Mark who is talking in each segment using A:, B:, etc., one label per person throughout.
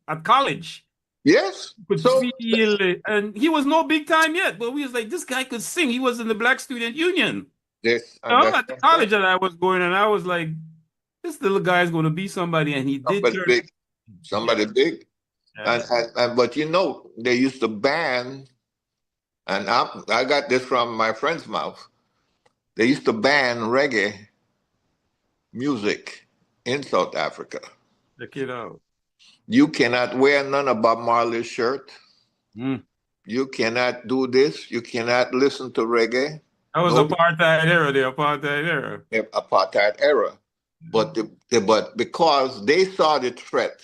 A: at college.
B: Yes.
A: Could
B: So
A: feel it. And he was no big time yet, but we was like, this guy could sing. He was in the Black Student Union.
B: this, and that's
A: At the college that I was going, and I was like, this little guy is going to be somebody, and he did
B: somebody
A: turn.
B: big, somebody
A: Yeah.
B: big.
A: Yeah.
B: But you know, they used to ban, and I got this from my friend's mouth. They used to ban reggae music in South Africa.
A: Check it out.
B: You cannot wear none of Bob Marley's shirt.
A: Mm.
B: You cannot do this. You cannot listen to reggae.
A: That was apartheid era, the apartheid era.
B: Apartheid era. But but because they saw the threat,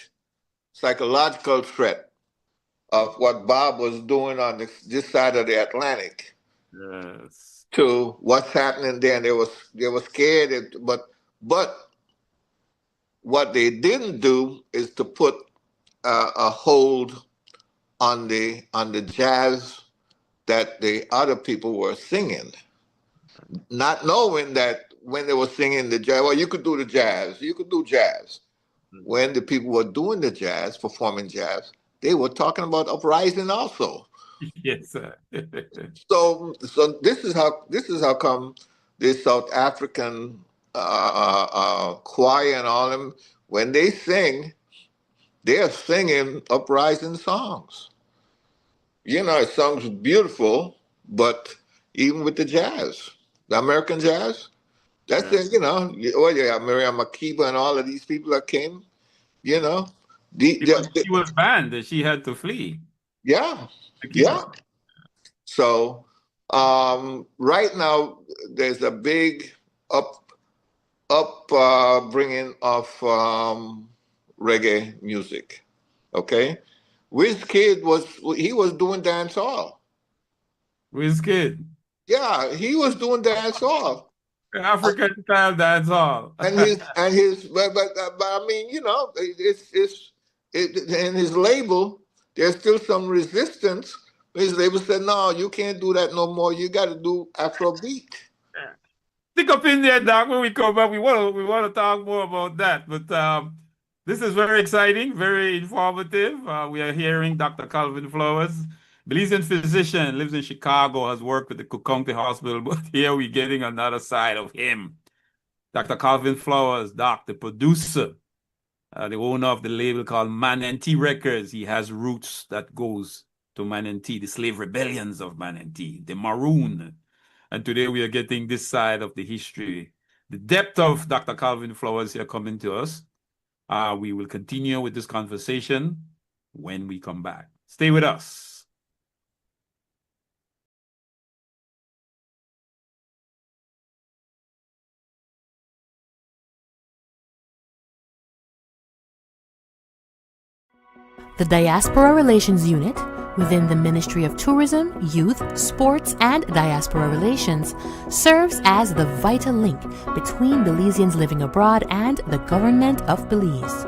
B: psychological threat of what Bob was doing on this side of the Atlantic,
A: yes,
B: to what's happening there, and they were scared. But what they didn't do is to put a hold on the jazz that the other people were singing, not knowing that when they were singing the jazz, well, you could do the jazz, you could do jazz. When the people were doing the jazz, performing jazz, they were talking about uprising also.
A: Yes, sir.
B: So this is how come this South African choir and all them, when they sing, they're singing uprising songs. You know, it sounds beautiful, but even with the jazz, the American jazz, that's it. You know, Miriam Makeba and all of these people that came. You know,
A: she was banned. She had to flee.
B: Yeah, yeah. So right now there's a big bringing of reggae music. Okay, Wizkid was doing dancehall.
A: Wizkid.
B: Yeah, he was doing dancehall.
A: African style dancehall.
B: But I mean, you know, in his label, there's still some resistance. His label said, no, you can't do that no more. You got to do Afrobeat.
A: Stick up in there, Doc. When we come back, we want to talk more about that. But this is very exciting, very informative. We are hearing Dr. Calvin Flowers, Belizean physician, lives in Chicago, has worked with the Cook County Hospital, but here we're getting another side of him. Dr. Calvin Flowers, the producer, the owner of the label called Manentee Records. He has roots that goes to Manentee, the slave rebellions of Manentee, the Maroon. And today we are getting this side of the history, the depth of Dr. Calvin Flowers here coming to us. We will continue with this conversation when we come back. Stay with us.
C: The Diaspora Relations Unit within the Ministry of Tourism, Youth, Sports, and Diaspora Relations serves as the vital link between Belizeans living abroad and the government of Belize.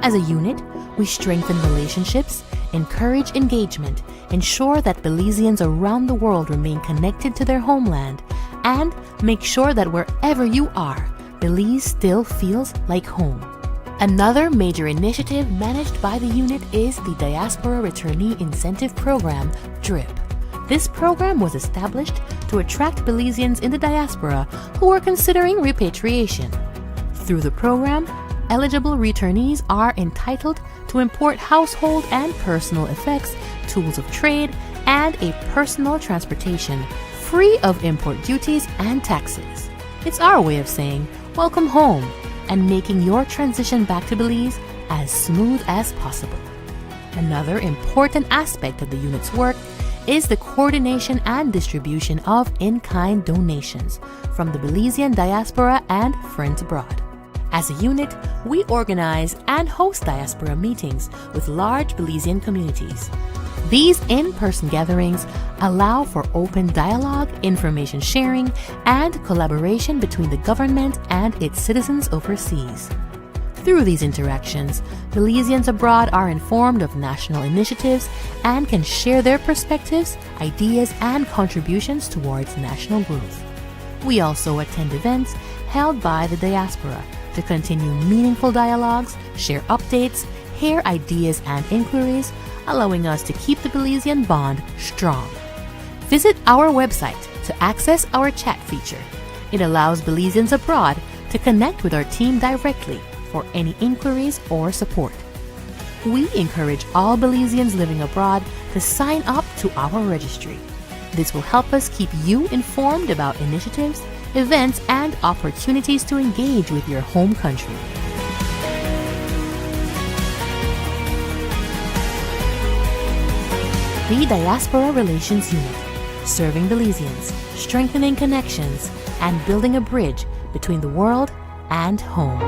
C: As a unit, we strengthen relationships, encourage engagement, ensure that Belizeans around the world remain connected to their homeland, and make sure that wherever you are, Belize still feels like home. Another major initiative managed by the unit is the Diaspora Returnee Incentive Program, DRIP. This program was established to attract Belizeans in the diaspora who are considering repatriation. Through the program, eligible returnees are entitled to import household and personal effects, tools of trade, and a personal transportation free of import duties and taxes. It's our way of saying, welcome home, and making your transition back to Belize as smooth as possible. Another important aspect of the unit's work is the coordination and distribution of in-kind donations from the Belizean diaspora and friends abroad. As a unit, we organize and host diaspora meetings with large Belizean communities. These in-person gatherings allow for open dialogue, information sharing, and collaboration between the government and its citizens overseas. Through these interactions, Belizeans abroad are informed of national initiatives and can share their perspectives, ideas, and contributions towards national growth. We also attend events held by the diaspora to continue meaningful dialogues, share updates, compare ideas and inquiries, allowing us to keep the Belizean bond strong. Visit our website to access our chat feature. It allows Belizeans abroad to connect with our team directly for any inquiries or support. We encourage all Belizeans living abroad to sign up to our registry. This will help us keep you informed about initiatives, events, and opportunities to engage with your home country. The Diaspora Relations Unit, serving Belizeans, strengthening connections, and building a bridge between the world and home.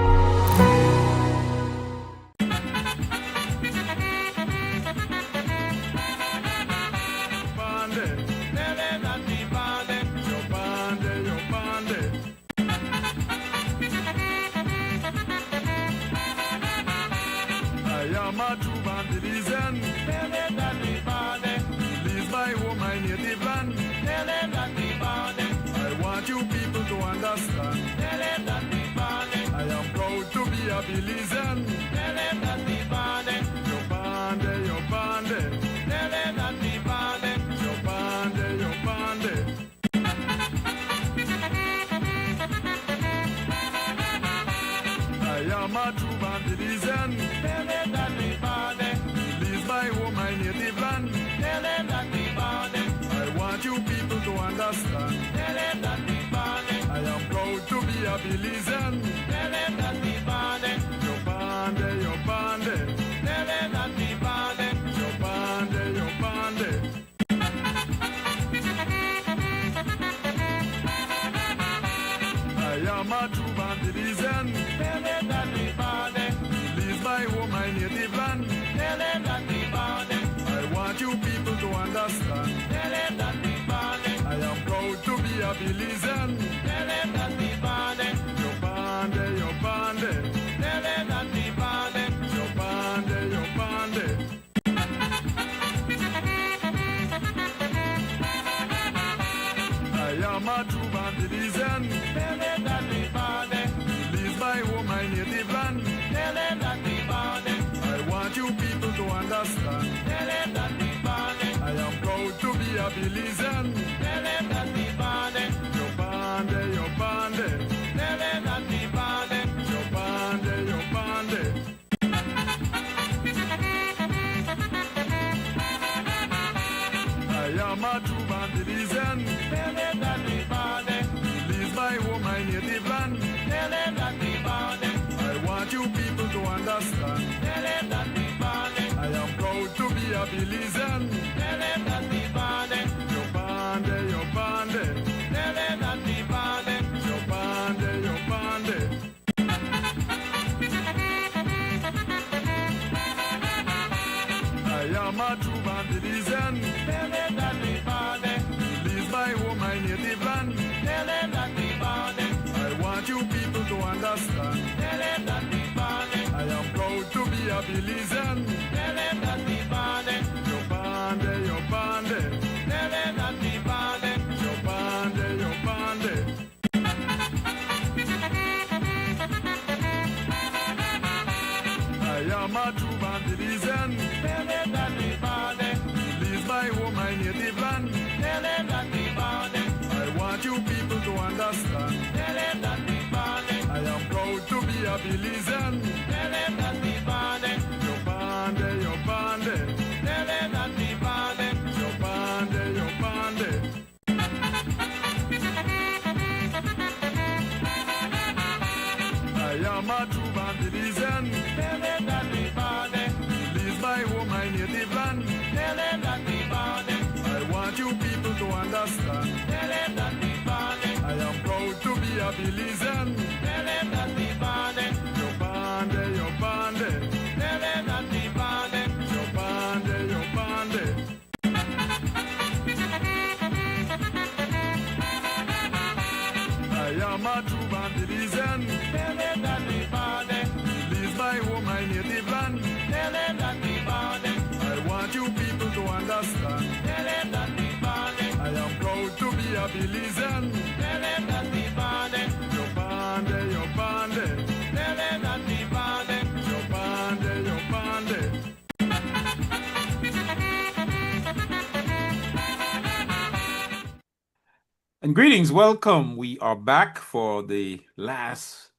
A: And greetings, welcome. We are back for the last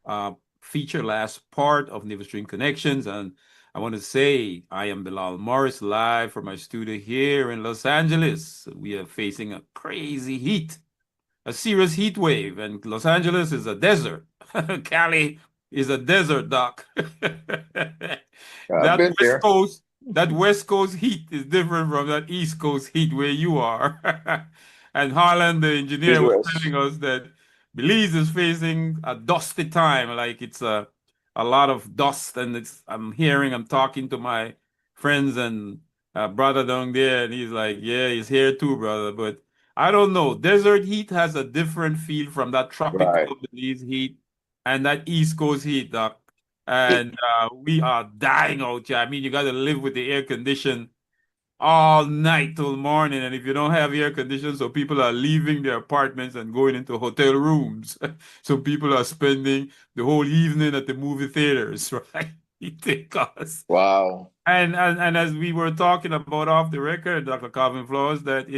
A: last part of Navel String Connections. And I want to say I am Bilal Morris, live from my studio here in Los Angeles. We are facing a crazy heat, a serious heat wave, and Los Angeles is a desert. Cali is a desert, Doc.
B: I've
A: That
B: been
A: West
B: there.
A: Coast, that West Coast heat is different from that East Coast heat where you are. And Harlan, the engineer, was
B: Midwest.
A: telling us that Belize is facing a dusty time, like it's a lot of dust, and I'm talking to my friends and brother down there, and he's like, "Yeah, he's here too, brother." But I don't know. Desert heat has a different feel from that
B: Right.
A: tropical Belize heat and that East Coast heat, Doc. And we are dying out here. I mean, you got to live with the air condition all night till morning. And if you don't have air conditioning, so people are leaving their apartments and going into hotel rooms. So people are spending the whole evening at the movie theaters, right? Because
B: Wow.
A: and as we were talking about off the record, Dr. Calvin Flores, that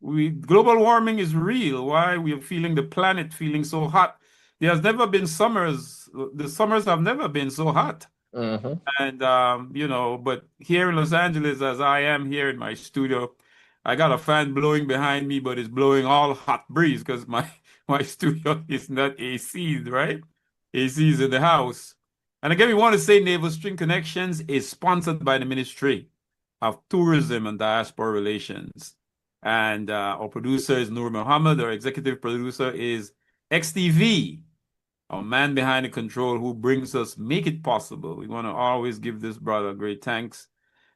A: global warming is real. Why we are feeling the planet feeling so hot? There has never been summers. The summers have never been so hot.
B: Mm-hmm.
A: And but here in Los Angeles, as I am here in my studio, I got a fan blowing behind me, but it's blowing all hot breeze because my my studio is not AC'd, right? AC's in the house. And again, we want to say Naval String Connections is sponsored by the Ministry of Tourism and Diaspora Relations. And our producer is Noor Muhammad. Our executive producer is XTV, our man behind the control who make it possible. We want to always give this brother great thanks.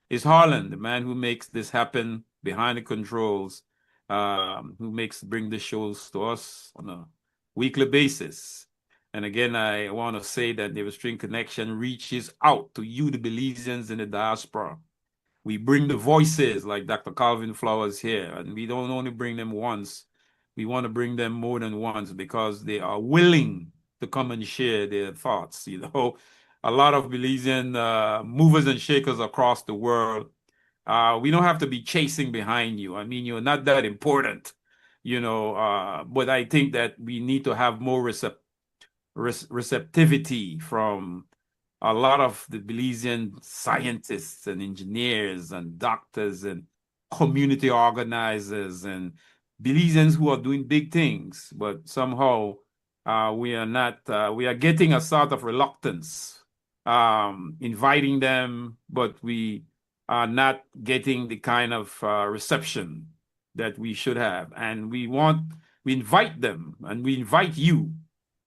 A: Is Harlan, the man who makes this happen behind the controls, bring the shows to us on a weekly basis. And again, I want to say that Navel String Connection reaches out to you, the Belizeans in the diaspora. We bring the voices like Dr. Calvin Flowers here, and we don't only bring them once. We want to bring them more than once because they are willing to come and share their thoughts. A lot of Belizean movers and shakers across the world. We don't have to be chasing behind you. I mean, you're not that important, but I think that we need to have more receptivity from a lot of the Belizean scientists and engineers and doctors and community organizers and Belizeans who are doing big things, but somehow we are not, we are getting a sort of reluctance inviting them, but we are not getting the kind of reception that we should have. And we invite them and we invite you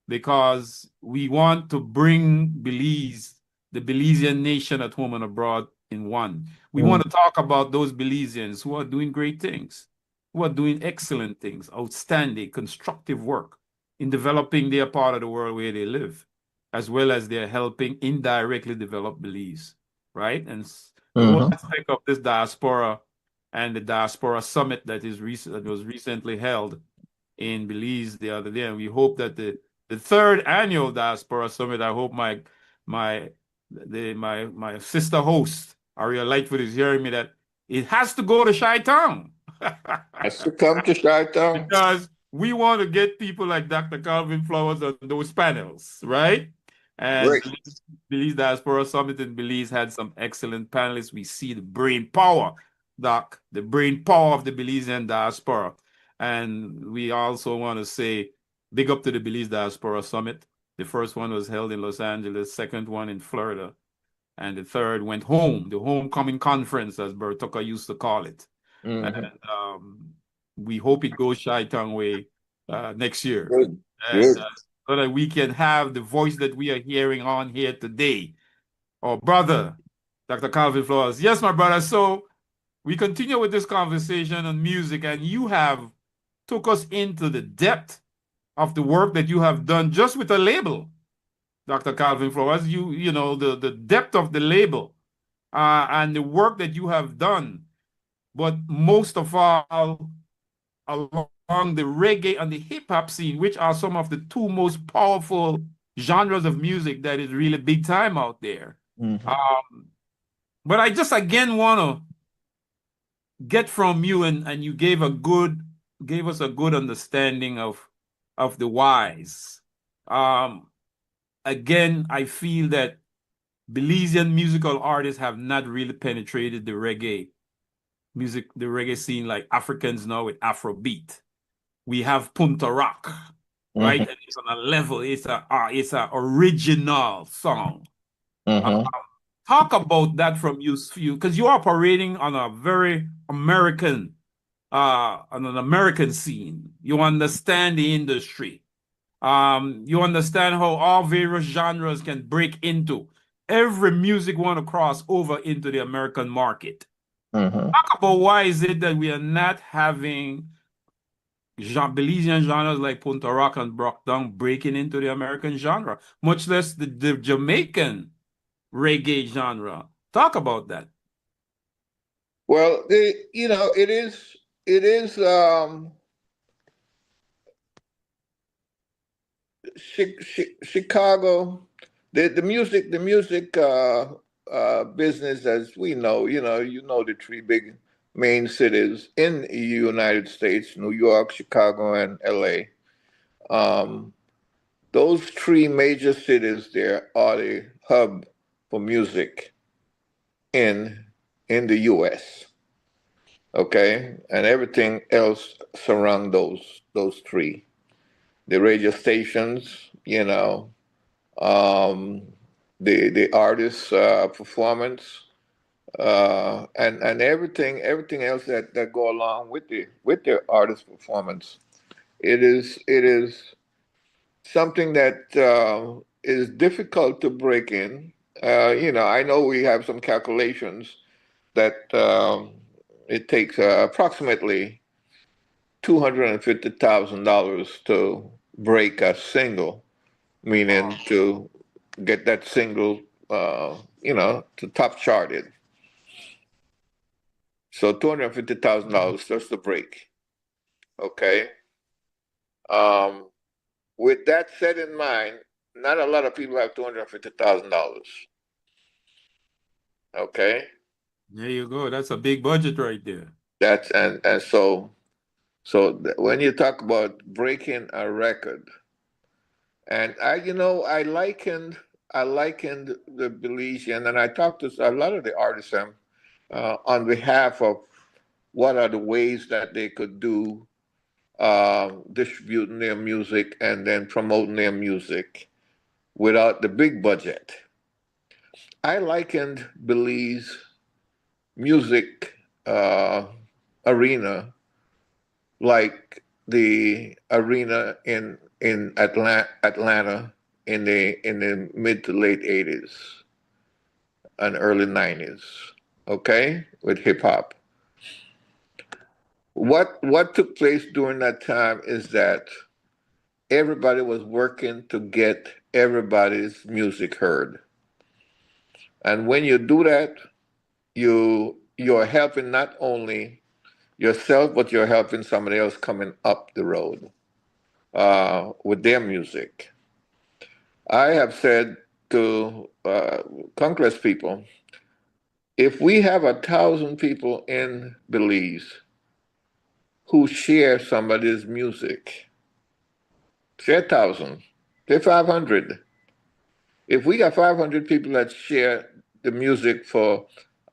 A: because we want to bring the Belizean nation at home and abroad in one. We want to talk about those Belizeans who are doing great things, who are doing excellent things, outstanding, constructive work in developing their part of the world where they live, as well as they're helping indirectly develop Belize, right? And the whole aspect of this diaspora and the diaspora summit that was recently held in Belize the other day, and we hope that the third annual diaspora summit. I hope my sister host ARIA LIGHTFOOT is hearing me that it has to go to Chi-Town.
B: Has to come to Chi-Town.
A: Because we want to get people like Dr. Calvin Flowers on those panels, right? And
B: Great.
A: Belize Diaspora Summit in Belize had some excellent panelists. We see the brain power, Doc, the brain power of the Belizean diaspora. And we also want to say big up to the Belize Diaspora Summit. The first one was held in Los Angeles, second one in Florida, and the third went home, the homecoming conference, as Bertucka used to call it. And we hope it goes Chi-Town way next year.
B: Good.
A: And
B: Good.
A: so that we can have the voice that we are hearing on here today. Our brother, Dr. Calvin Flores. Yes, my brother. So we continue with this conversation on music, and you have took us into the depth of the work that you have done just with a label, Dr. Calvin Flores. You know the depth of the label and the work that you have done, but most of all along the reggae and the hip hop scene, which are some of the two most powerful genres of music that is really big time out there. But I just again want to get from you, and you gave a good gave us a good understanding of the whys. Again, I feel that Belizean musical artists have not really penetrated the reggae music, the reggae scene like Africans know with Afrobeat. We have Punta Rock, right?
B: Mm-hmm.
A: And it's on a level, it's a original song. Uh,
B: Mm-hmm.
A: Talk about that from you, because you're operating on a very American, on an American scene. You understand the industry. You understand how all various genres can break into. Every music want to cross over into the American market.
B: Mm-hmm.
A: Talk about why is it that we are not having Belizean genres like Punta Rock and Brockdown breaking into the American genre, much less the Jamaican reggae genre. Talk about that.
B: Well, it is Chicago, the music business, as we know, the three big main cities in the United States: New York, Chicago, and LA. Um, those three major cities there are the hub for music in the U.S. Okay, and everything else surround those three. The radio stations, um, the artist's performance, and everything else that go along with the artist's performance. It is something that is difficult to break in. I know we have some calculations that it takes approximately $250,000 to break a single, meaning
A: Wow.
B: to get that single, to top charted. So $250,000 just to break. Okay. Um, with that set in mind, not a lot of people have $250,000. Okay.
A: There you go. That's a big budget right there.
B: That's and when you talk about breaking a record, and I likened the Belizean, and I talked to a lot of the artists on behalf of what are the ways that they could do distributing their music and then promoting their music without the big budget. I likened Belize music arena like the arena in Atlanta in the mid to late 80s and early 90s. Okay, with hip hop. What took place during that time is that everybody was working to get everybody's music heard. And when you do that, you're helping not only yourself, but you're helping somebody else coming up the road with their music. I have said to Congress people, if we have 1,000 people in Belize who share somebody's music, say 1,000, say 500. If we got 500 people that share the music for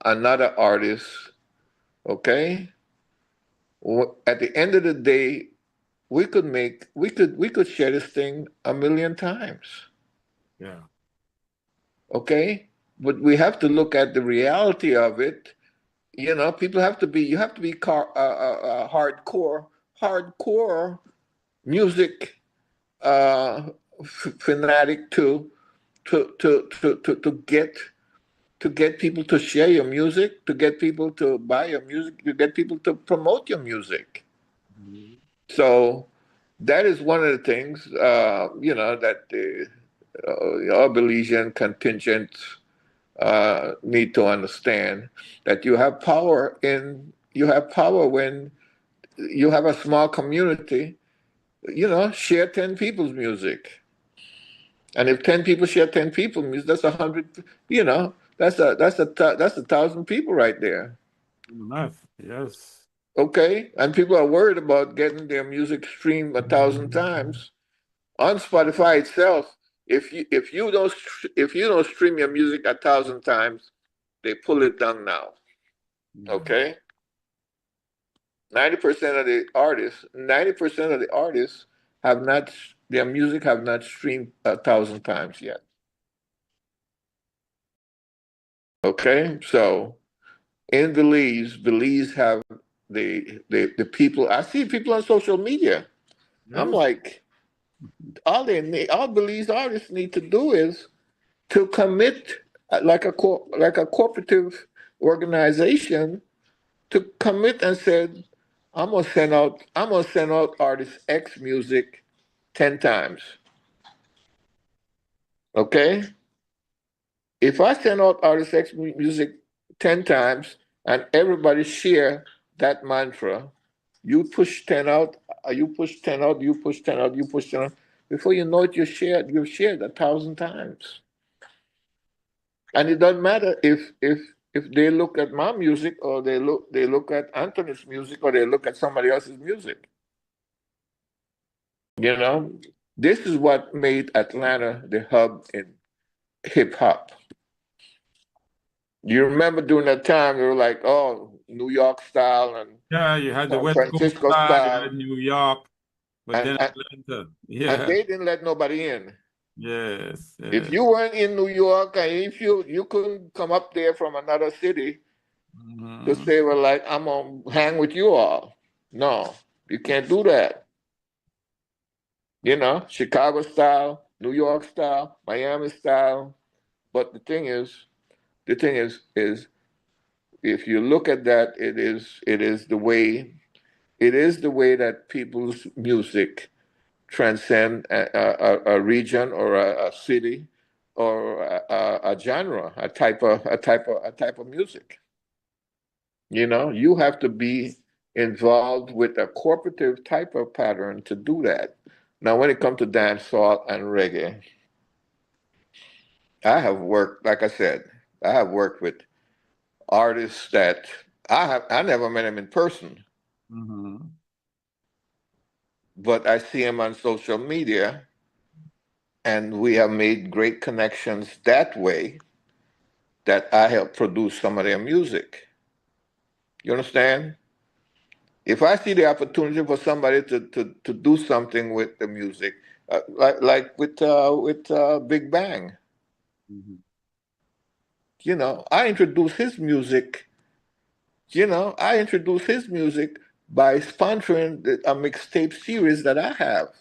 B: another artist, okay, at the end of the day, we could share this thing 1,000,000 times,
A: Yeah.
B: okay? But we have to look at the reality of it. People you have to be hardcore music fanatic to get people to share your music, to get people to buy your music, to get people to promote your music.
A: Mhm.
B: So that is one of the things, that the our Belizean contingent need to understand that you have power when you have a small community. Share 10 people's music, and if 10 people share 10 people's music, that's 100. That's a 1,000 people right there.
A: Enough. Yes.
B: Okay, and people are worried about getting their music streamed 1,000 times on Spotify itself. If you don't stream your music 1,000 times, they pull it down now. Okay, 90% of the artists have not their music have not streamed 1,000 times yet. Okay, so in Belize have the people. I see people on social media. I'm
A: Yeah.
B: like, all Belize artists need to do is to commit like a cooperative organization to commit and said, I'm gonna send out artist X music 10 times. Okay? If I send out artist X music 10 times and everybody share that mantra, you push 10 out, you push 10 out, you push 10 out, you push 10 out. Before you know it, you've shared 1,000 times. And it doesn't matter if they look at my music or they look at Anthony's music or they look at somebody else's music. You know, this is what made Atlanta the hub in hip hop. You remember during that time, they were like, oh, New York style and
A: Yeah, you had the
B: San
A: West Coast
B: Francisco
A: side, you had
B: style,
A: New York, but
B: and,
A: then
B: and
A: Atlanta.
B: and
A: Yeah.
B: they didn't let nobody in.
A: Yes.
B: If
A: Yes.
B: you weren't in New York and if you couldn't come up there from another city to
A: Mhm.
B: say, well, like, I'm gonna hang with you all. No, you can't do that. Chicago style, New York style, Miami style. But the thing is, if you look at that, it is the way that people's music transcend a region or a city or a genre, a type of music. You have to be involved with a cooperative type of pattern to do that. Now, when it comes to dancehall and reggae, like I said, I have worked with artists that I never met them in person,
A: Mhm.
B: but I see them on social media, and we have made great connections that way. That I help produce some of their music. You understand? If I see the opportunity for somebody to do something with the music, like with Big Bang,
A: Mhm.
B: I introduce his music. I introduce his music by sponsoring a mixtape series that I have,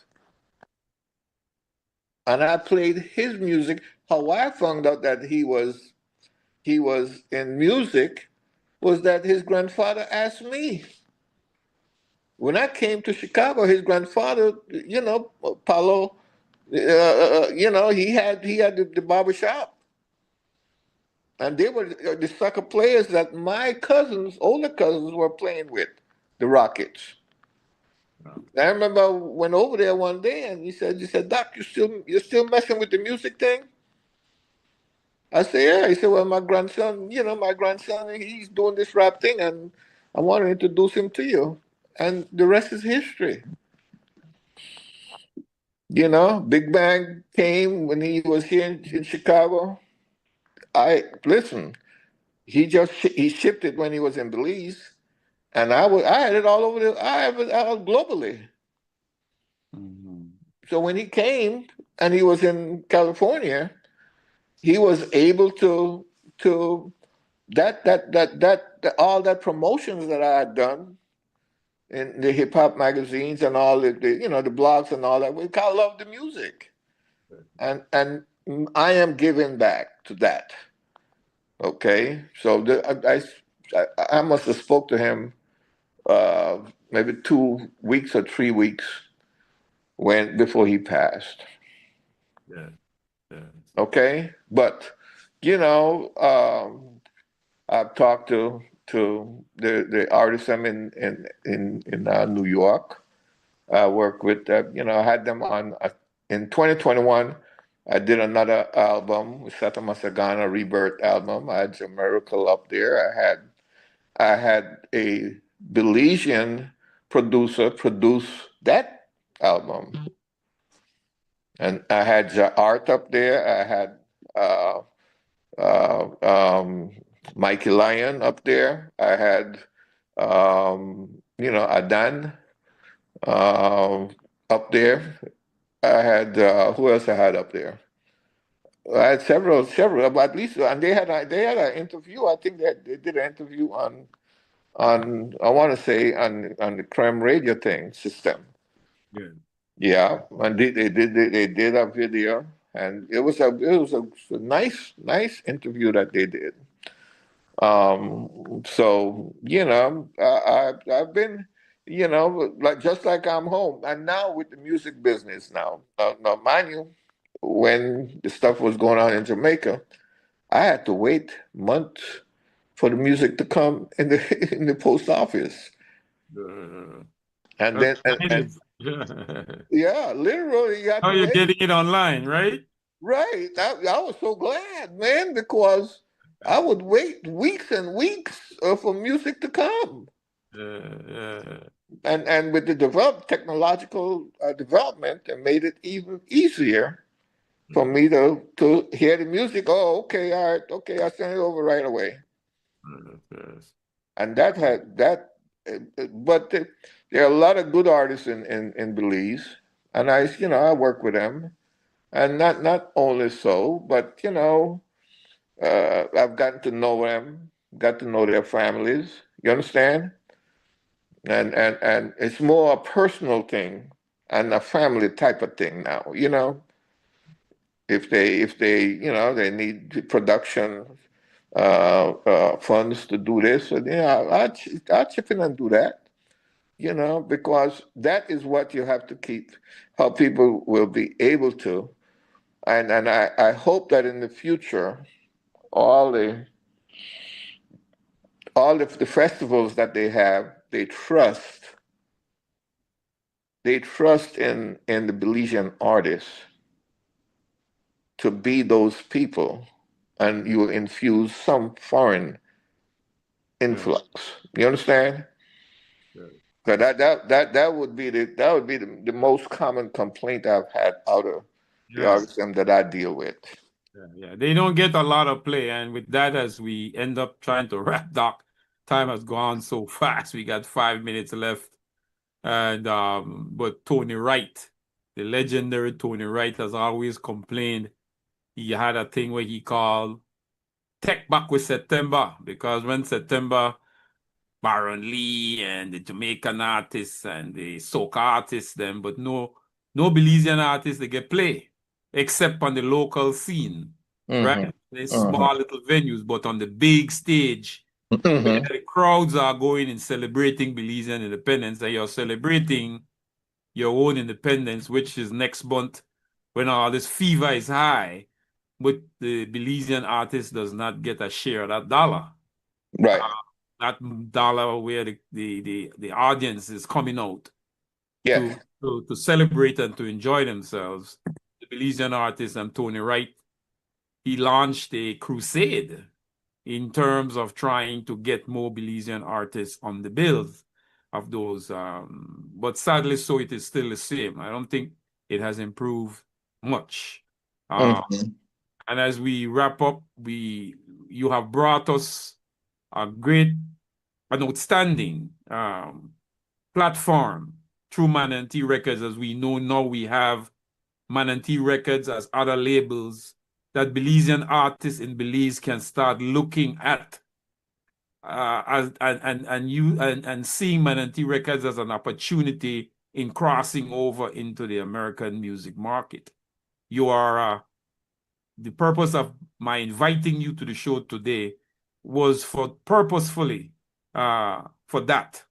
B: and I played his music. How I found out that he was in music was that his grandfather asked me. When I came to Chicago, his grandfather, Paulo, he had the barber shop, and they were the soccer players that my cousins, older cousins, were playing with, the Rockets. I remember I went over there one day, and he said, Doc, you're still messing with the music thing? I said, yeah. He said, well, my grandson, he's doing this rap thing, and I want to introduce him to you, and the rest is history. Big Bang came when he was here in Chicago. I listen. He shipped it when he was in Belize, and I had it all over I have it out globally.
A: Mhm.
B: So when he came and he was in California, he was able to all that promotions that I had done in the hip hop magazines and all the blogs and all that. We kind of love the music. And I am giving back to that. Okay, so I must have spoke to him maybe 2 weeks or 3 weeks when before he passed.
A: Yeah. Yeah.
B: Okay, but you know, I've talked to the artists I'm in New York. I work with I had them on in 2021. I did another album with Sata Masagana Rebirth album. I had Miracle up there. I had a Belizean producer produce that album. And I had Art up there. I had uh, uh, um, Mikey Lyon up there. I had, Adan uh, up there. I had who else I had up there? I had several, but at least, and they had an interview. I think that they did an interview on I want to say on the Creme Radio thing system.
A: Good.
B: Yeah, and they did a video, and it was a nice interview that they did. So I've been, like just like I'm home, and now with the music business now. Now, mind you, when the stuff was going on in Jamaica, I had to wait months for the music to come in the in the post office,
A: Uh,
B: and
A: that's
B: then and
A: nice.
B: yeah, literally you had
A: Now
B: to
A: you're
B: wait.
A: getting it online, right?
B: Right. I was so glad, man, because I would wait weeks and weeks for music to come.
A: Uh,
B: And with the technological development, it made it even easier for me to hear the music. Oh, okay, all right, okay, I'll send it over right away.
A: yes.
B: And that had that, but there are a lot of good artists in Belize, and I work with them, and not only so, but I've gotten to know them, got to know their families. You understand? And it's more a personal thing and a family type of thing now. If they they need the production funds to do this, and I chip in and do that. Because that is what you have to keep. How people will be able to, and I hope that in the future all the all of the festivals that they have, they trust in the Belizean artists to be those people, and you infuse some foreign
A: Yeah,
B: influx. You understand?
A: yeah,
B: So that would be the most common complaint I've had out of the
A: yeah,
B: artists that I deal with.
A: yeah. They don't get a lot of play, and with that, as we end up trying to wrap, Doc, time has gone so fast. We got 5 minutes left, and but Tony Wright, the legendary Tony Wright, has always complained. He had a thing where he called "Tech Back with September" because when September Baron Lee and the Jamaican artists and the soca artists, them, but no Belizean artists they get play, except on the local scene,
B: Mm-hmm.
A: right? The
B: Mm-hmm.
A: small little venues, but on the big stage, where
B: Mm-hmm.
A: the crowds are going and celebrating Belizean independence, and you're celebrating your own independence, which is next month when all this fever is high, but the Belizean artist does not get a share of that dollar.
B: Right.
A: That dollar where the audience is coming out
B: Yes.
A: to celebrate and to enjoy themselves. The Belizean artist and Tony Wright, he launched a crusade in terms of trying to get more Belizean artists on the bills of those. But sadly, so it is still the same. I don't think it has improved much. Uh,
B: Mm-hmm.
A: and as we wrap up, you have brought us a great an outstanding platform through Manatee Records. As we know now, we have Manatee Records as other labels that Belizean artists in Belize can start looking at as and seeing Manatee Records as an opportunity in crossing over into the American music market. You are the purpose of my inviting you to the show today was for purposefully for that,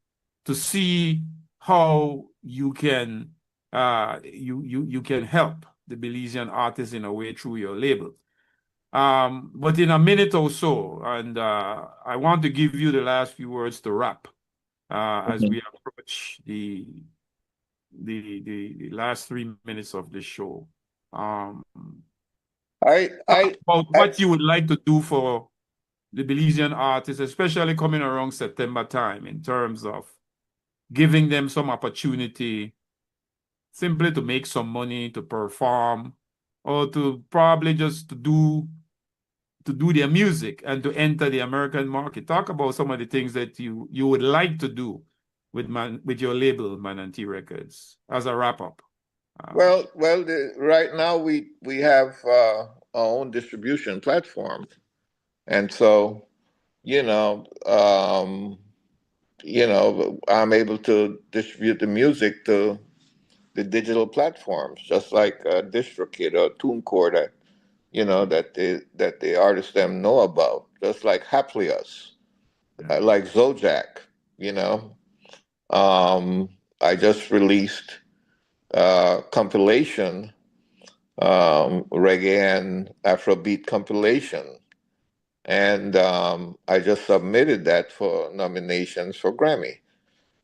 A: to see how you can help the Belizean artists in a way through your label. But in a minute or so, and I want to give you the last few words to wrap as
B: Mm-hmm.
A: we approach the last 3 minutes of the show. Um,
B: I I
A: about
B: I
A: what you would like to do for the Belizean artists, especially coming around September time, in terms of giving them some opportunity simply to make some money, to perform, or to probably just to do their music and to enter the American market. Talk about some of the things that you would like to do with your label, Manatee Records, as a wrap up.
B: Right now we have our own distribution platform, and so you know, I'm able to distribute the music to the digital platforms, just like DistroKid or TuneCore that the artists them know about, just like Happily Us,
A: Yeah.
B: like Zojak. You know, I just released compilation, reggae and Afrobeat compilation, and I just submitted that for nominations for Grammy.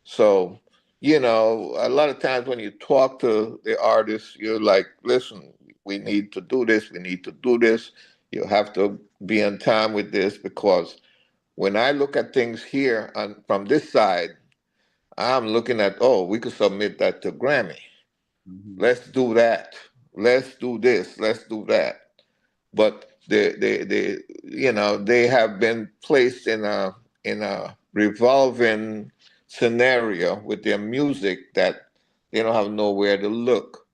B: So, a lot of times when you talk to the artists, you're like, listen, we need to do this, we need to do this. You have to be on time with this, because when I look at things here from this side, I'm looking at, oh, we could submit that to Grammy.
A: Mhm.
B: Let's do that. Let's do this. Let's do that. But they have been placed in a revolving scenario with their music that they don't have nowhere to look.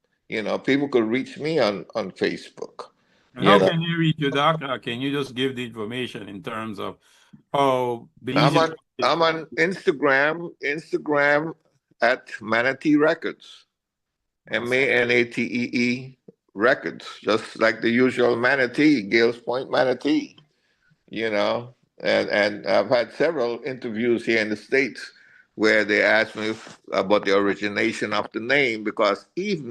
B: People could reach me on Facebook.
A: And
B: You
A: how
B: know,
A: can you reach your doctor? Can you just give the information in terms of how
B: I'm
A: Belizean
B: on
A: artists?
B: I'm on Instagram at Manatee Records,
A: Awesome.
B: MANATEE Records, just like the usual Manatee, Gales Point Manatee. you know. And I've had several interviews here in the States where they asked me about the origination of the name, because
A: This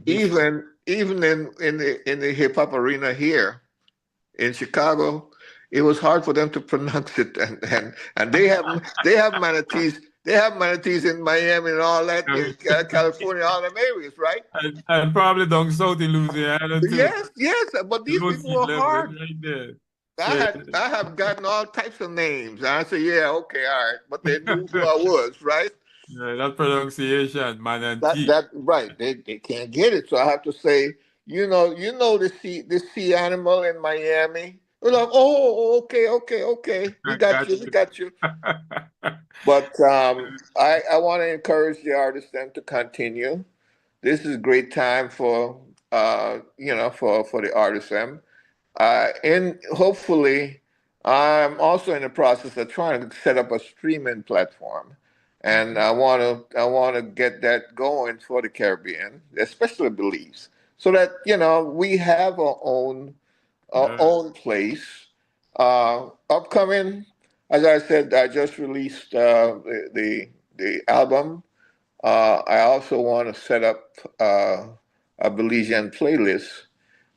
B: even in the hip hop arena here in Chicago, it was hard for them to pronounce it, and they have manatees in Miami and all that, California, all them areas, right?
A: and probably down south in Louisiana too.
B: Yes, yes, but
A: The
B: these
A: low
B: people
A: sea
B: were
A: level is
B: hard.
A: right there.
B: I
A: So
B: had I have gotten all types of names. And I said, yeah, okay, all right. But they knew who I was, right?
A: yeah, that pronunciation,
B: That
A: manatee.
B: that right. They can't get it. So I have to say, the sea animal in Miami. We're like, oh, okay, okay, okay. We
A: I
B: got
A: got
B: you, we
A: you.
B: got you. But I want to encourage the artists then to continue. This is a great time for for the artists then. And hopefully, I'm also in the process of trying to set up a streaming platform, and I want to get that going for the Caribbean, especially Belize, so that we have our
A: Yeah,
B: own place. Upcoming, as I said, I just released the album. I also want to set up a Belizean playlist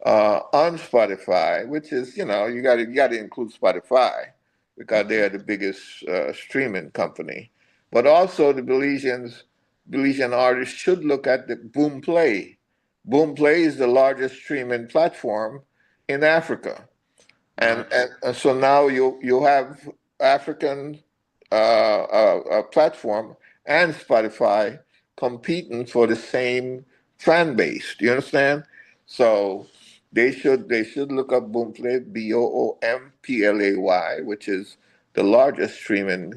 B: on Spotify, which is, you got to include Spotify because they are the biggest streaming company. But also the Belizean artists should look at the Boomplay. Boomplay is the largest streaming platform in Africa,
A: right.
B: and so now you have African platform and Spotify competing for the same fan base. Do you understand? So they should look up Boomplay, Boomplay, which is the largest streaming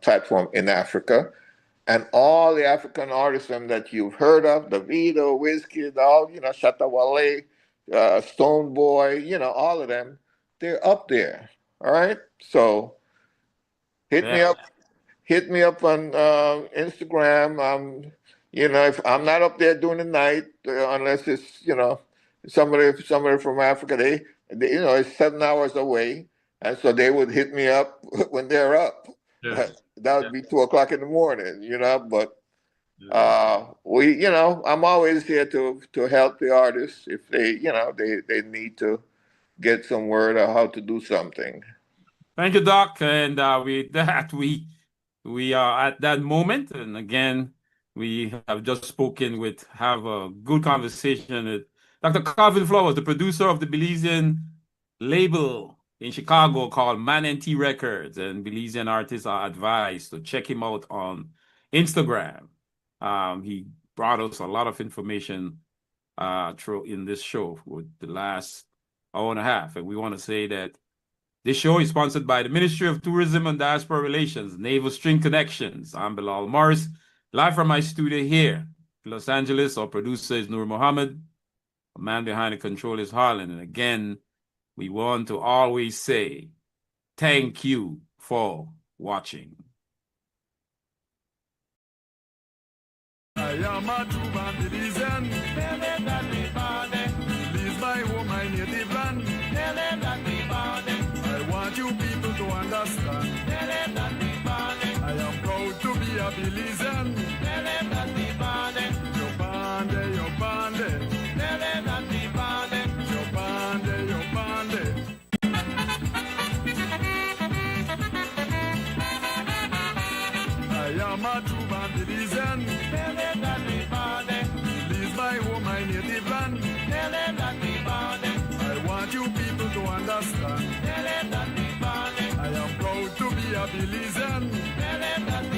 B: platform in Africa, and all the African artists that you've heard of, Davido, Wizkid, all Shatta Wale, Stone Boy, all of them, they're up there. All right, so hit me
A: Yeah,
B: up, hit me up on Instagram. If I'm not up there during the night, unless it's somebody from Africa, they it's 7 hours away, and so they would hit me up when they're up.
A: yeah,
B: That would be 2 o'clock in the morning, but
A: yeah.
B: I'm always here to help the artists if they need to get some word on how to do something.
A: Thank you, Doc. And with that, we are at that moment. And again, we have just spoken with, have a good conversation with Dr. Calvin Flowers, the producer of the Belizean label in Chicago called Man and T Records, and Belizean artists are advised to check him out on Instagram. He brought us a lot of information through in this show for the last hour and a half, and we want to say that this show is sponsored by the Ministry of Tourism and Diaspora Relations, Naval String Connections. I'm Bilal Morris, live from my studio here in Los Angeles. Our producer is Nur Mohammed. The man behind the control is Harlan. And again, we want to always say thank you for watching.
D: I am a true Belizean. Tell them that we born there. Belize my home, my native land. Tell them that we born there. I want you people to understand. Tell them that we born there. I am proud to be a Belizean. Tell them that we born there. You're born there, you're born there. Tell them that we born there. You're born there, you're born there. I am a true Belizean. Tell them that we born there. Belize my home, my native land. Tell them that we born there. I want you people to understand. Tell them that we born there. I am proud to be a Belizean. Tell them that we